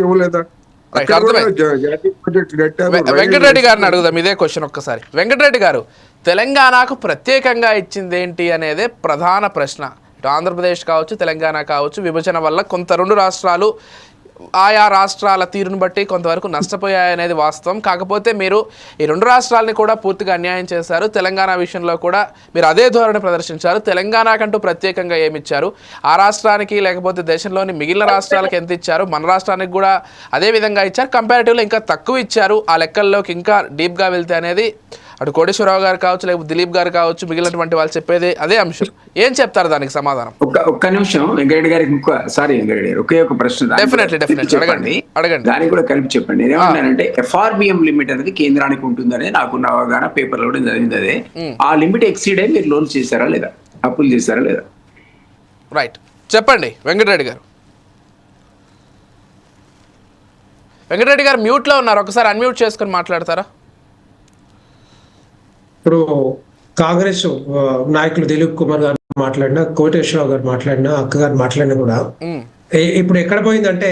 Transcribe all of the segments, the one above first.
ఇవ్వలేదా? రైట్, అక్కడ కూడా అర్థమైంది. జాతీయ ప్రాజెక్ట్ కట్టారు, వెంకటరెడ్డి గారిని రైల్వే. అడుగుదాం ఇదే క్వశ్చన్ ఒక్కసారి. వెంకటరెడ్డి గారు, తెలంగాణకు ప్రత్యేకంగా ఇచ్చింది ఏంటి అనేదే ప్రధాన ప్రశ్న. ఇటు ఆంధ్రప్రదేశ్ కావచ్చు, తెలంగాణ కావచ్చు, విభజన వల్ల కొంత రెండు రాష్ట్రాలు ఆయా రాష్ట్రాల తీరును బట్టి కొంతవరకు నష్టపోయాయనేది వాస్తవం. కాకపోతే మీరు ఈ రెండు రాష్ట్రాలని కూడా పూర్తిగా అన్యాయం చేశారు. తెలంగాణ విషయంలో కూడా మీరు అదే ధోరణి ప్రదర్శించారు. తెలంగాణకంటూ ప్రత్యేకంగా ఏమి ఇచ్చారు, ఆ రాష్ట్రానికి లేకపోతే దేశంలోని మిగిలిన రాష్ట్రాలకు ఎంత ఇచ్చారు, మన రాష్ట్రానికి కూడా అదే విధంగా ఇచ్చారు, కంపారిటివ్లో ఇంకా తక్కువ ఇచ్చారు, ఆ లెక్కల్లోకి ఇంకా డీప్గా వెళ్తే అనేది అటు కోటేశ్వరరావు గారు కావచ్చు, లేకపోతే దిలీప్ గారు కావచ్చు, మిగిలినటువంటి వాళ్ళు చెప్పేది అదే అంశం. ఏం చెప్తారు దానికి సమాధానం? ఒక్క నిమిషం వెంకరెడ్డి గారికి వెంకరెడ్డి గారు ఒకే ఒక ప్రశ్న డెఫినెట్లీ అడగండి. దానికి కూడా కలిపి చెప్పండి. నేనేమన్నానంటే ఎఫ్ఆర్బిఎం లిమిట్ అనేది కేంద్రానికి ఉంటుందని నాకున్న అవగాహన, పేపర్లో కూడా చదివింది అదే. ఆ లిమిట్ ఎక్సీడ్ అయ్యి మీరు లోన్ చేశారా లేదా, అప్పులు చేశారా లేదా? రైట్, చెప్పండి వెంకటరెడ్డి గారు. వెంకటరెడ్డి గారు మ్యూట్లో ఉన్నారు, ఒకసారి అన్మ్యూట్ చేసుకొని మాట్లాడతారా? ఇప్పుడు కాంగ్రెస్ నాయకులు దిలీప్ కుమార్ గారు మాట్లాడినా, కోటేశ్వరరావు గారు మాట్లాడినా, అక్క గారు మాట్లాడినా కూడా ఇప్పుడు ఎక్కడ పోయిందంటే,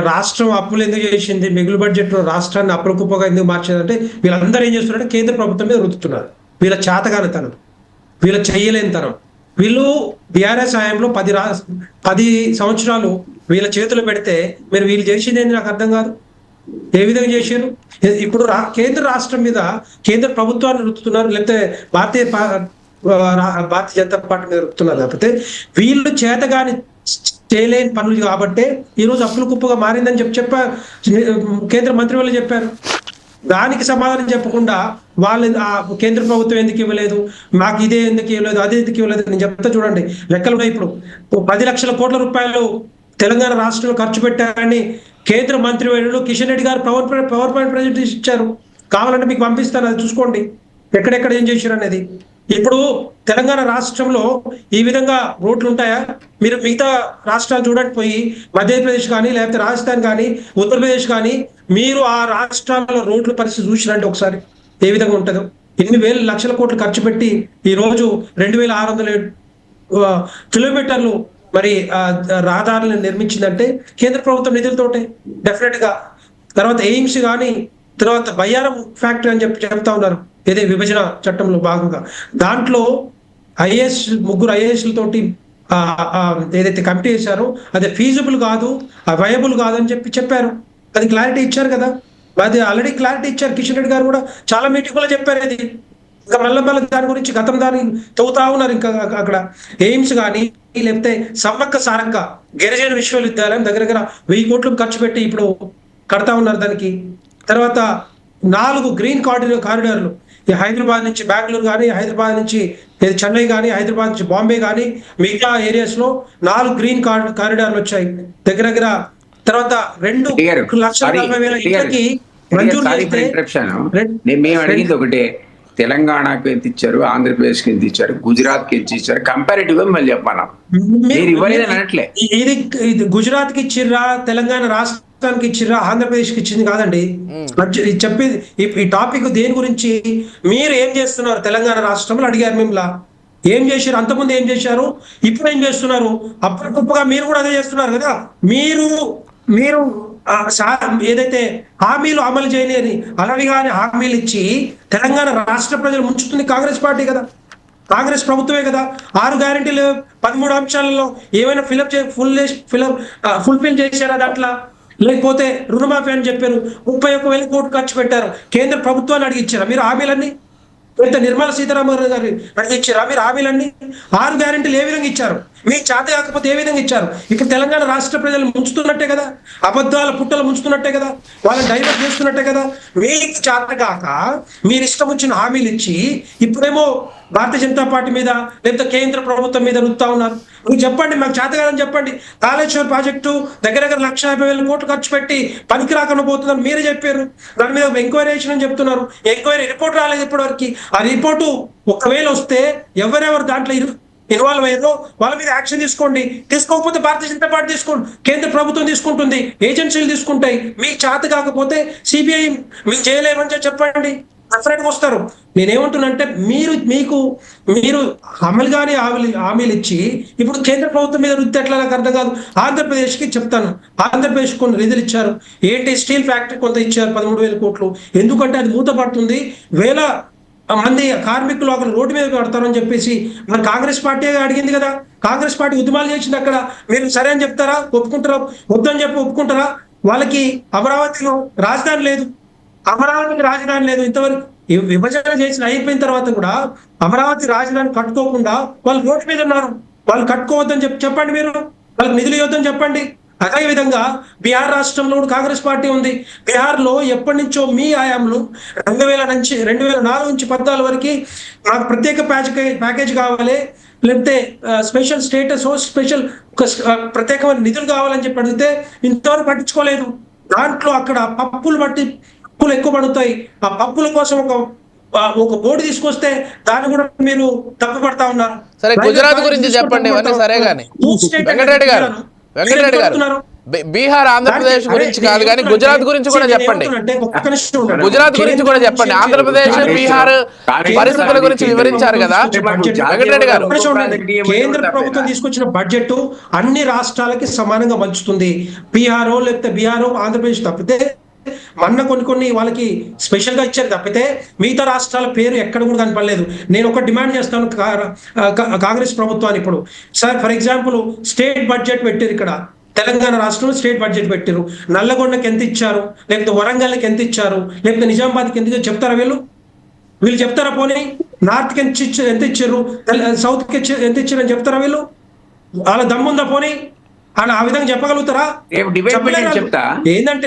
రాష్ట్రం అప్పులు ఎందుకు చేసింది, మిగులు బడ్జెట్ రాష్ట్రాన్ని అప్పుల కుప్పగా ఎందుకు మార్చిందంటే వీళ్ళందరూ ఏం చేస్తున్నారంటే కేంద్ర ప్రభుత్వం మీద రుద్దుతున్నారు. వీళ్ళ చేతగానితనం, వీళ్ళ చెయ్యలేనితనం. వీళ్ళు బీఆర్ఎస్ హయాంలో 10 సంవత్సరాలు వీళ్ళ చేతులు పెడితే మీరు వీళ్ళు చేసింది ఏంటి నాకు అర్థం కాదు. ఏ విధంగా చేశారు? ఇప్పుడు కేంద్ర రాష్ట్రం మీద కేంద్ర ప్రభుత్వాన్ని రుతుతున్నారు, లేకపోతే భారతీయ జనతా పార్టీ మీద రుతుతున్నారు. లేకపోతే వీళ్ళు చేతగాని చేయలేని పనులు కాబట్టే ఈరోజు అప్పుల కుప్పగా మారిందని చెప్పారు కేంద్ర మంత్రి వాళ్ళు చెప్పారు. దానికి సమాధానం చెప్పకుండా వాళ్ళు కేంద్ర ప్రభుత్వం ఎందుకు ఇవ్వలేదు, మాకు ఇదే ఎందుకు ఇవ్వలేదు, అదే ఎందుకు ఇవ్వలేదు నేను చెప్తా చూడండి. లెక్కలు ఉన్నాయి. ఇప్పుడు 10 లక్షల కోట్ల రూపాయలు తెలంగాణ రాష్ట్రంలో ఖర్చు పెట్టారని కేంద్ర మంత్రి వర్యులు కిషన్ రెడ్డి గారు పవర్ పాయింట్ ప్రజెంటేషన్ ఇచ్చారు. కావాలంటే మీకు పంపిస్తాను, అది చూసుకోండి ఎక్కడెక్కడ ఏం చేశారు అనేది. ఇప్పుడు తెలంగాణ రాష్ట్రంలో ఈ విధంగా రోడ్లు ఉంటాయా? మీరు మిగతా రాష్ట్రాలు చూడండి, పోయి మధ్యప్రదేశ్ కానీ లేకపోతే రాజస్థాన్ కానీ ఉత్తరప్రదేశ్ కానీ మీరు ఆ రాష్ట్రాలలో రోడ్ల పరిస్థితి చూసిరండి ఒకసారి ఏ విధంగా ఉంటుందో. 8,000 లక్షల కోట్లు ఖర్చు పెట్టి ఈ రోజు 2,600 కిలోమీటర్లు మరి రహదారులను నిర్మించిందంటే కేంద్ర ప్రభుత్వం నిధులతోటే డెఫినెట్ గా. తర్వాత ఎయిమ్స్ కానీ, తర్వాత బయ్యారం ఫ్యాక్టరీ అని చెప్తా ఉన్నారు, ఇదే విభజన చట్టంలో భాగంగా. దాంట్లో ముగ్గురు ఐఏఎస్లతోటి ఏదైతే కమిటీ చేశారో అది ఫీజిబుల్ కాదు, వయబుల్ కాదు అని చెప్పారు. అది క్లారిటీ ఇచ్చారు కదా, అది ఆల్రెడీ క్లారిటీ ఇచ్చారు. కిషన్ రెడ్డి గారు కూడా చాలా మీటింగ్లో చెప్పారు. ఇది ఇంకా మళ్ళీ దాని గురించి దాన్ని తవ్వుతా ఉన్నారు. ఇంకా అక్కడ ఎయిమ్స్ కానీ లేకపోతే సమ్మక్క సారక్క గిరిజన విశ్వవిద్యాలయం దగ్గర 1000 కోట్లు ఖర్చు పెట్టి ఇప్పుడు కడతా ఉన్నారు దానికి. తర్వాత 4 గ్రీన్ కారిడార్లు హైదరాబాద్ నుంచి బెంగళూరు కానీ, హైదరాబాద్ నుంచి చెన్నై కానీ, హైదరాబాద్ నుంచి బాంబే కానీ మిగతా ఏరియాస్ లో 4 గ్రీన్ కారిడార్లు వచ్చాయి దగ్గర. తర్వాత 2,40,000 ఇళ్ళకి మంజూరు చేస్తే మేము అడిగింది ఒకటే, తెలంగాణకు ఎంత ఇచ్చారు, ఆంధ్రప్రదేశ్కి ఎంత ఇచ్చారు, గుజరాత్కి ఎంత ఇచ్చారు, కంపారిటివ్ గా మళ్ళీ చెప్పాను. మీరు ఇవ్వలేదు అనట్లే. ఇది గుజరాత్ కి ఇచ్చిర్రా, తెలంగాణ రాష్ట్రానికి ఇచ్చిర్రా, ఆంధ్రప్రదేశ్కి ఇచ్చింది కాదండి. చెప్పేది ఈ టాపిక్ దేని గురించి, మీరు ఏం చేస్తున్నారు తెలంగాణ రాష్ట్రంలో అడిగారు. మిమ్మల్ని ఏం చేశారు, అంతకుముందు ఏం చేశారు, ఇప్పుడు ఏం చేస్తున్నారు, అప్పటికప్పుగా మీరు కూడా అదే చేస్తున్నారు కదా. మీరు ఏదైతే హామీలు అమలు చేయలేని అలవిగాని హామీలు ఇచ్చి తెలంగాణ రాష్ట్ర ప్రజలు ముంచుతుంది కాంగ్రెస్ పార్టీ కదా, కాంగ్రెస్ ప్రభుత్వమే కదా. 6 గ్యారెంటీలు 13 అంశాలలో ఏమైనా ఫుల్ఫిల్ చేశారా దాంట్లో? లేకపోతే రుణమాఫీ అని చెప్పారు, 31,000 కోట్లు ఖర్చు పెట్టారు, కేంద్ర ప్రభుత్వాన్ని అడిగిచ్చారా మీరు హామీలన్నీ? నిర్మలా సీతారామన్ గారు అడిగిచ్చారా మీరు హామీలన్నీ? 6 గ్యారెంటీలు ఏ విధంగా ఇచ్చారు? మీ చేత కాకపోతే ఏ విధంగా ఇచ్చారు? ఇప్పుడు తెలంగాణ రాష్ట్ర ప్రజలు ముంచుతున్నట్టే కదా, అబద్ధాల పుట్టలు ముంచుతున్నట్టే కదా, వాళ్ళని డైవర్ట్ చేస్తున్నట్టే కదా. మీకు చేత కాక మీరు ఇష్టం వచ్చిన హామీలు ఇచ్చి ఇప్పుడేమో భారతీయ జనతా పార్టీ మీద లేకపోతే కేంద్ర ప్రభుత్వం మీద రుద్దుతా ఉన్నారు. మీరు చెప్పండి, మాకు చేత కాదని చెప్పండి. కాళేశ్వరం ప్రాజెక్టు దగ్గర 1,50,000 కోట్లు ఖర్చు పెట్టి పనికి రాకుండా పోతుందని మీరే చెప్పారు. దాని మీద ఎంక్వైరీ అని చెప్తున్నారు. ఎంక్వైరీ రిపోర్ట్ రాలేదు ఇప్పటివరకు. ఆ రిపోర్టు ఒకవేళ వస్తే ఎవరెవరు దాంట్లో ఇన్వాల్వ్ అయ్యారో వాళ్ళ మీద యాక్షన్ తీసుకోండి. తీసుకోకపోతే భారతీయ జనతా పార్టీ తీసుకోండి, కేంద్ర ప్రభుత్వం తీసుకుంటుంది, ఏజెన్సీలు తీసుకుంటాయి. మీకు చేత కాకపోతే సిబిఐ మీకు చేయలేమని చెప్పండి. సపరేట్గా వస్తారు. నేనేమంటున్నానంటే మీరు అమలు కానీ హామీలు ఇచ్చి ఇప్పుడు కేంద్ర ప్రభుత్వం మీద రుద్ది ఎట్లా నాకు అర్థం కాదు. ఆంధ్రప్రదేశ్కి చెప్తాను, ఆంధ్రప్రదేశ్ కొన్ని నిధులు ఇచ్చారు. ఏంటి స్టీల్ ఫ్యాక్టరీ కొంత ఇచ్చారు 13,000 కోట్లు. ఎందుకంటే అది మూతపడుతుంది, వేల మంది కార్మికులు అక్కడ రోడ్డు మీద పడతారని చెప్పేసి మరి కాంగ్రెస్ పార్టీ అడిగింది కదా. కాంగ్రెస్ పార్టీ ఉద్యమాలు చేసింది అక్కడ. మీరు సరే అని చెప్తారా? ఒప్పుకుంటారా? వద్దని చెప్పి ఒప్పుకుంటారా? వాళ్ళకి అమరావతిలో రాజధాని లేదు, అమరావతికి రాజధాని లేదు. ఇంతవరకు విభజన చేసిన అయిపోయిన తర్వాత కూడా అమరావతి రాజధాని కట్టుకోకుండా వాళ్ళు రోడ్డు మీద ఉన్నారు. వాళ్ళు కట్టుకోవద్దని చెప్పండి, మీరు వాళ్ళకి నిధులు ఇవ్వద్దని చెప్పండి. అదే విధంగా బీహార్ రాష్ట్రంలో కూడా కాంగ్రెస్ పార్టీ ఉంది. బీహార్ లో ఎప్పటి నుంచో మీ హయాంలో 2004 నుంచి 14 వరకు నాకు ప్రత్యేక ప్యాకేజ్ కావాలి, లేకపోతే స్పెషల్ స్టేటస్, స్పెషల్ ప్రత్యేకమైన నిధులు కావాలని చెప్పి అడిగితే ఇంతవరకు పట్టించుకోలేదు. దాంట్లో అక్కడ పప్పులు ఎక్కువ పడుతాయి. ఆ పప్పుల కోసం ఒక బోర్డు తీసుకొస్తే దాన్ని కూడా మీరు తప్పుపడతా ఉన్నారు. సరే, గుజరాత్ గురించి చెప్పండి ఇవన్నీ సరే కానీ వెంకటరెడ్డి గారు బీహార్ ఆంధ్రప్రదేశ్ గురించి కాదు కానీ గుజరాత్ గురించి కూడా చెప్పండి. గుజరాత్ గురించి కూడా చెప్పండి. ఆంధ్రప్రదేశ్ బీహార్ పరిస్థితుల గురించి వివరించారు కదా వెంకటరెడ్డి గారు. కేంద్ర ప్రభుత్వం తీసుకొచ్చిన బడ్జెట్ అన్ని రాష్ట్రాలకి సమానంగా పంచుతుంది. బీహార్ ఆంధ్రప్రదేశ్ తప్పితే మొన్న కొన్ని వాళ్ళకి స్పెషల్ గా ఇచ్చారు తప్పితే మిగతా రాష్ట్రాల పేరు ఎక్కడ కూడా కనపడలేదు. నేను ఒక డిమాండ్ చేస్తాను కాంగ్రెస్ ప్రభుత్వాన్ని. ఇప్పుడు sir for example state budget పెట్టారు, ఇక్కడ తెలంగాణ రాష్ట్రంలో స్టేట్ బడ్జెట్ పెట్టారు. నల్లగొండకి ఎంత ఇచ్చారు, లేకపోతే వరంగల్కి ఎంత ఇచ్చారు, లేకపోతే నిజామాబాద్కి ఎంత చెప్తారా? వీళ్ళు చెప్తారా? పోనీ నార్త్కి ఎంత ఇచ్చారు, సౌత్కి ఎంత ఇచ్చారు అని చెప్తారా? వీళ్ళు వాళ్ళ దమ్ముందా? పోనీ అని ఆ విధంగా చెప్పగలుగుతారా? ఏంటంటే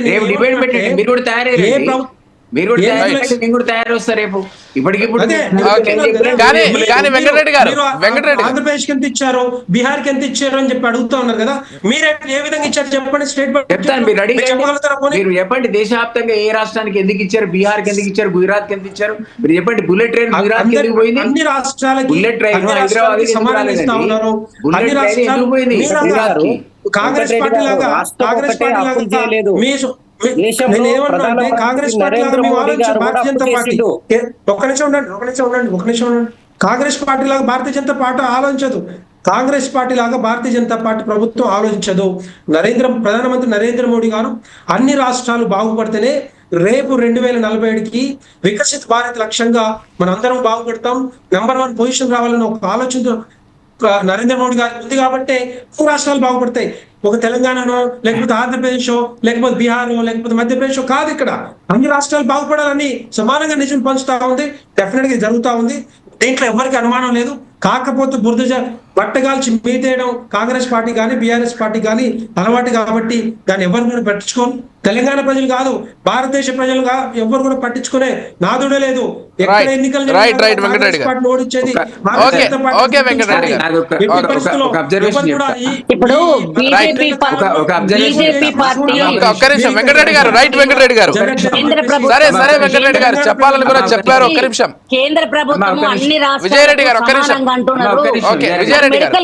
ఆంధ్రప్రదేశ్ కి ఎంత ఇచ్చారు, బీహార్ కి ఎంత ఇచ్చారు అని చెప్పి అడుగుతా ఉన్నారు కదా. మీరు ఏ విధంగా ఇచ్చారు చెప్పండి. స్టేట్ చెప్పండి, దేశవ్యాప్తంగా ఏ రాష్ట్రానికి ఎందుకు ఇచ్చారు, బీహార్ కి ఎందుకు ఇచ్చారు, గుజరాత్ కి ఎందుకు ఇచ్చారు మీరు చెప్పండి. బుల్లెట్ ట్రైన్ అన్ని రాష్ట్రాలకి బుల్లెట్ ట్రైన్ హైదరాబాద్ సమానంగా ఇస్తా ఉన్నారు. అన్ని రాష్ట్రాలు కాంగ్రెస్ పార్టీ లాగా నేను ఏమన్నా కాంగ్రెస్ పార్టీ లాగా మేము ఆలోచించాం. భారతీయ జనతా పార్టీ ఒక్క నిమిషం ఉండండి. కాంగ్రెస్ పార్టీ లాగా భారతీయ జనతా పార్టీ ఆలోచించదు. కాంగ్రెస్ పార్టీ లాగా భారతీయ జనతా పార్టీ ప్రభుత్వం ఆలోచించదు. ప్రధానమంత్రి నరేంద్ర మోడీ గారు అన్ని రాష్ట్రాలు బాగుపడితేనే రేపు 2047కి వికసిత్ భారత్ లక్ష్యంగా మనందరం బాగుపడతాం, నెంబర్ 1 పొజిషన్ రావాలని ఒక ఆలోచన నరేంద్ర మోడీ గారికి ఉంది. కాబట్టి రాష్ట్రాలు బాగుపడతాయి. ఒక తెలంగాణనో లేకపోతే ఆంధ్రప్రదేశ్ లేకపోతే బీహార్ లేకపోతే మధ్యప్రదేశ్ కాదు, ఇక్కడ అన్ని రాష్ట్రాలు బాగుపడాలని సమానంగా నిధులు పంచుతా ఉంది. డెఫినెట్ గా జరుగుతా ఉంది. దీంట్లో ఎవరికి అనుమానం లేదు. కాకపోతే బట్టగాల్చి మీదేయడం కాంగ్రెస్ పార్టీ కానీ బీఆర్ఎస్ పార్టీ కానీ అలవాటు కాబట్టి దాన్ని ఎవరు కూడా పట్టించుకోను. తెలంగాణ ప్రజలు కాదు, భారతదేశ ప్రజలుగా ఎవరు కూడా పట్టించుకునే నాదుడే లేదు. ఎన్నికలు ఓడించేది వెంకటరెడ్డి గారు. రైట్ వెంకటరెడ్డి గారు. సరే వెంకటరెడ్డి గారు చెప్పాలని కూడా చెప్పారు. ఒక్క నిమిషం కేంద్ర ప్రభుత్వం అన్ని విజయరెడ్డి గారు. ఒక్క నిమిషం. ఓకే విజయరెడ్డి గారు.